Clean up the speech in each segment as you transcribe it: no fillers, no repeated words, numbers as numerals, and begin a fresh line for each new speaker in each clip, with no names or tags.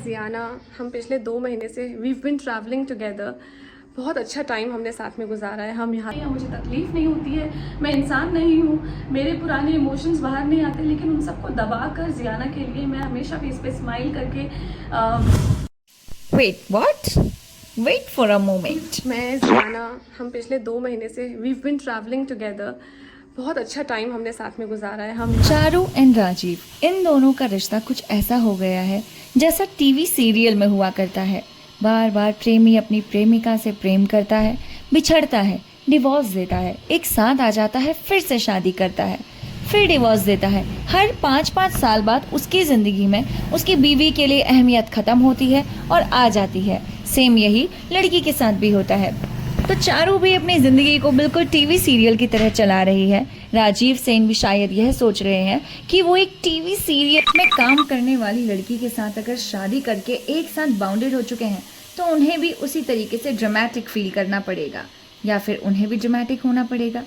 जियाना, हम पिछले 2 महीने से वी बिन ट्रैवलिंग टुगेदर। बहुत अच्छा टाइम हमने साथ में गुजारा है। हम यहाँ मुझे तकलीफ़ नहीं होती है, मैं इंसान नहीं हूँ, मेरे पुराने इमोशंस बाहर नहीं आते, लेकिन उन सबको दबा कर जियाना के लिए मैं हमेशा फेस पे स्माइल करके
Wait, what? Wait for a moment.
मैं जियाना, हम पिछले 2 महीने से वी बिन ट्रैवलिंग टुगेदर। बहुत अच्छा टाइम हमने साथ में गुजारा है। हम
चारू एंड राजीव, इन दोनों का रिश्ता कुछ ऐसा हो गया है जैसा टीवी सीरियल में हुआ करता है। बार बार प्रेमी अपनी प्रेमिका से प्रेम करता है, बिछड़ता है, डिवोर्स देता है, एक साथ आ जाता है, फिर से शादी करता है, फिर डिवोर्स देता है। हर 5-5 साल बाद उसकी ज़िंदगी में उसकी बीवी के लिए अहमियत ख़त्म होती है और आ जाती है। सेम यही लड़की के साथ भी होता है। तो चारू भी अपनी ज़िंदगी को बिल्कुल टीवी सीरियल की तरह चला रही है। राजीव सेन भी शायद यह सोच रहे हैं कि वो एक टीवी सीरियल में काम करने वाली लड़की के साथ अगर शादी करके एक साथ बाउंडेड हो चुके हैं तो उन्हें भी उसी तरीके से ड्रामेटिक फील करना पड़ेगा, या फिर उन्हें भी ड्रामेटिक होना पड़ेगा।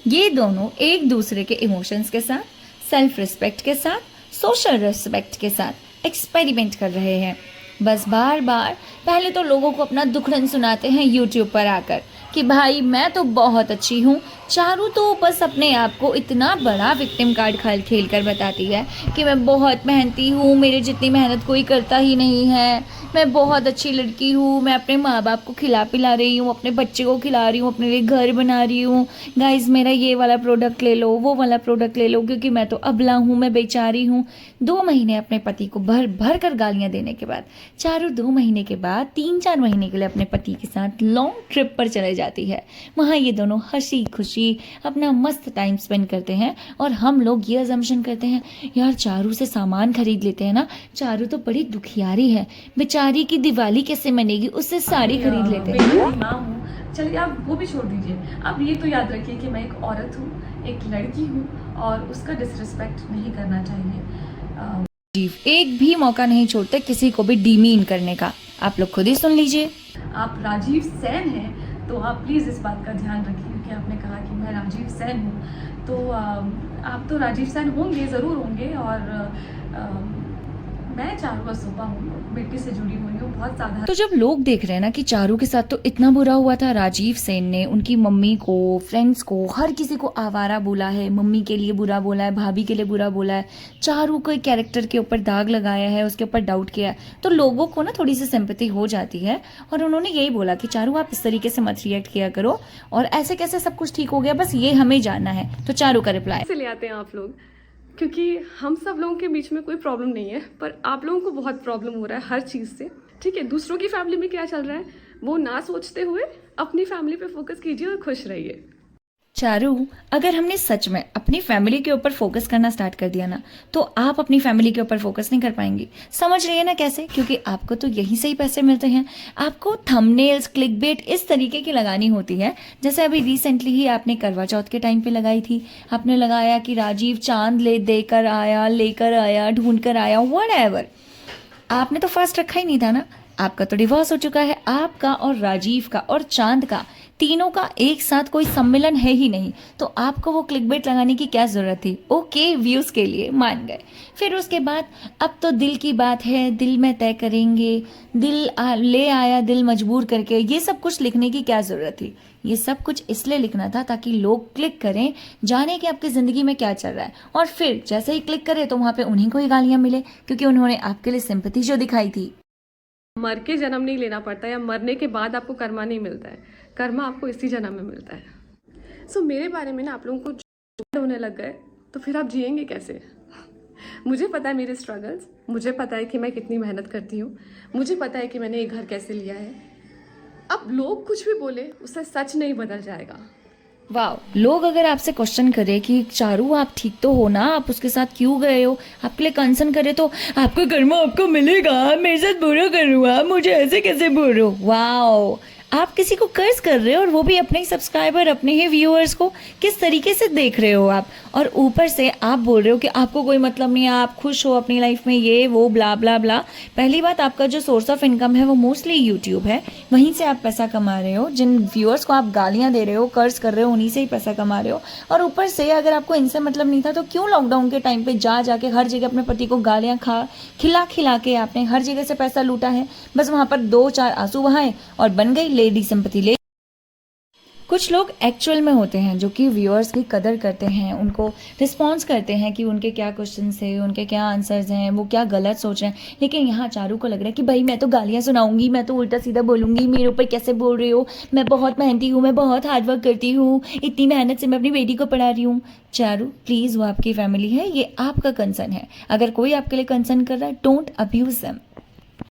ये दोनों एक दूसरे के इमोशंस के साथ, सेल्फ रिस्पेक्ट के साथ, सोशल रिस्पेक्ट के साथ एक्सपेरिमेंट कर रहे हैं। बस बार बार पहले तो लोगों को अपना दुखड़न सुनाते हैं यूट्यूब पर आकर कि भाई मैं तो बहुत अच्छी हूँ। चारू तो बस अपने आप को इतना बड़ा विक्टिम कार्ड खेल कर बताती है कि मैं बहुत मेहनती हूँ, मेरे जितनी मेहनत कोई करता ही नहीं है, मैं बहुत अच्छी लड़की हूँ, मैं अपने माँ बाप को खिला पिला रही हूँ, अपने बच्चे को खिला रही हूँ, अपने लिए घर बना रही हूँ, गाइज मेरा ये वाला प्रोडक्ट ले लो, वो वाला प्रोडक्ट ले लो, क्योंकि मैं तो अबला हूँ, मैं बेचारी हूँ। 2 महीने अपने पति को भर भर कर गालियाँ देने के बाद चारू 2 महीने के बाद 3-4 महीने के लिए अपने पति के साथ लॉन्ग ट्रिप पर चले जाती है। वहाँ ये दोनों हंसी खुशी अपना मस्त टाइम स्पेंड करते हैं और हम लोग ये अजम्पशन करते हैं यार चारू से सामान खरीद लेते हैं ना, चारू तो बड़ी दुखियारी है, बेचारी की दिवाली कैसे मनेगी, उससे साड़ी खरीद लेते हैं।
माँ हूँ, चलिए आप वो भी छोड़ दीजिए। अब ये तो याद रखिए कि मैं एक औरत हूँ, एक लड़की हूँ और उसका डिसरिस्पेक्ट नहीं करना चाहिए।
एक भी मौका नहीं छोड़ते किसी को भी डीमीन करने का। आप लोग खुद ही सुन लीजिए।
आप राजीव सेन हैं तो आप प्लीज़ इस बात का ध्यान रखिए कि आपने कहा कि मैं राजीव सेन हूँ, तो आप तो राजीव सेन होंगे, ज़रूर होंगे। और मैं चारू असूबा हूँ, मिट्टी से जुड़ी हुई हूँ, बहुत ज़्यादा।
तो जब लोग देख रहे हैं ना कि चारू के साथ तो इतना बुरा हुआ था, राजीव सेन ने उनकी मम्मी को, फ्रेंड्स को, हर किसी को आवारा बोला है, मम्मी के लिए बुरा बोला है, भाभी के लिए बुरा बोला है, चारू को एक कैरेक्टर के ऊपर दाग लगाया है, उसके ऊपर डाउट किया है, तो लोगों को ना थोड़ी सी सिंपैथी हो जाती है। और उन्होंने यही बोला कि चारू आप इस तरीके से मत रिएक्ट किया करो, और ऐसे कैसे सब कुछ ठीक हो गया, बस ये हमें जानना है। तो चारू का रिप्लाई
से ले आते हैं आप लोग, क्योंकि हम सब लोगों के बीच में कोई प्रॉब्लम नहीं है, पर आप लोगों को बहुत प्रॉब्लम हो रहा है हर चीज़ से। ठीक है, दूसरों की फैमिली में क्या चल रहा है वो ना सोचते हुए अपनी फैमिली पे फोकस कीजिए और खुश रहिए।
चारू, अगर हमने सच में अपनी फैमिली के ऊपर फोकस करना स्टार्ट कर दिया ना, तो आप अपनी फैमिली के ऊपर फोकस नहीं कर पाएंगी। समझ रही है ना कैसे? क्योंकि आपको तो यहीं से ही पैसे मिलते हैं। आपको थंबनेल्स, क्लिकबेट इस तरीके की लगानी होती है, जैसे अभी रिसेंटली ही आपने करवा चौथ के टाइम पे लगाई थी। आपने लगाया कि राजीव चांद लेकर आया, ढूंढ कर आया, व्हाटएवर। आपने तो फर्स्ट रखा ही नहीं था ना। आपका तो डिवोर्स हो चुका है, आपका और राजीव का और चांद का, तीनों का एक साथ कोई सम्मेलन है ही नहीं, तो आपको वो क्लिकबेट लगाने की क्या जरूरत थी? ओके, व्यूज के लिए मान गए। फिर उसके बाद अब तो दिल की बात है, दिल में तय करेंगे, ले आया दिल मजबूर करके, ये सब कुछ लिखने की क्या जरूरत थी? ये सब कुछ इसलिए लिखना था ताकि लोग क्लिक करें, जाने कि आपकी ज़िंदगी में क्या चल रहा है, और फिर जैसे ही क्लिक करें तो वहाँ पे उन्हीं को ही गालियाँ मिले, क्योंकि उन्होंने आपके लिए सिंपैथी जो दिखाई थी।
मर के जन्म नहीं लेना पड़ता, या मरने के बाद आपको कर्मा नहीं मिलता है, कर्मा आपको इसी जन्म में मिलता है। सो मेरे बारे में ना आप लोगों को जो होने लग गए, तो फिर आप जिएंगे कैसे? मुझे पता है मेरे स्ट्रगल्स, मुझे पता है कि मैं कितनी मेहनत करती हूँ, मुझे पता है कि मैंने ये घर कैसे लिया है। अब लोग कुछ भी बोले, उससे सच नहीं बदल जाएगा।
वाह, लोग अगर आपसे क्वेश्चन करे कि चारू आप ठीक तो हो ना, आप उसके साथ क्यों गए हो, आपके लिए कंसर्न करे, तो आपका कर्मा आपको मिलेगा, मेरे साथ बुरा करूँगा, मुझे ऐसे कैसे बोलो। वाह, आप किसी को कर्ज कर रहे हो और वो भी अपने ही सब्सक्राइबर, अपने ही व्यूअर्स को किस तरीके से देख रहे हो आप। और ऊपर से आप बोल रहे हो कि आपको कोई मतलब नहीं है, आप खुश हो अपनी लाइफ में, ये वो ब्ला ब्ला ब्ला। पहली बात, आपका जो सोर्स ऑफ इनकम है वो मोस्टली यूट्यूब है, वहीं से आप पैसा कमा रहे हो। जिन व्यूअर्स को आप गालियाँ दे रहे हो, कर्ज कर रहे हो, उन्हीं से ही पैसा कमा रहे हो। और ऊपर से अगर आपको इनसे मतलब नहीं था तो क्यों लॉकडाउन के टाइम पे जाके हर जगह अपने पति को गालियाँ खिला के आपने हर जगह से पैसा लूटा है। बस वहाँ पर 2-4 आंसू बहाए और बन गई लेडी सिंपैथी। कुछ लोग एक्चुअल में होते हैं जो कि व्यूअर्स की कदर करते हैं, उनको रिस्पॉन्स करते हैं कि उनके क्या क्वेश्चंस हैं, उनके क्या आंसर्स हैं, वो क्या गलत सोच रहे हैं। लेकिन यहाँ चारू को लग रहा है कि भाई मैं तो गालियाँ सुनाऊंगी, मैं तो उल्टा सीधा बोलूंगी, मेरे ऊपर कैसे बोल रहे हो, मैं बहुत मेहनती हूँ, मैं बहुत हार्डवर्क करती हूँ, इतनी मेहनत से मैं अपनी बेटी को पढ़ा रही हूँ। चारू प्लीज़, वो आपकी फैमिली है, ये आपका कंसर्न है। अगर कोई आपके लिए कंसर्न कर रहा है, डोंट अब्यूज देम।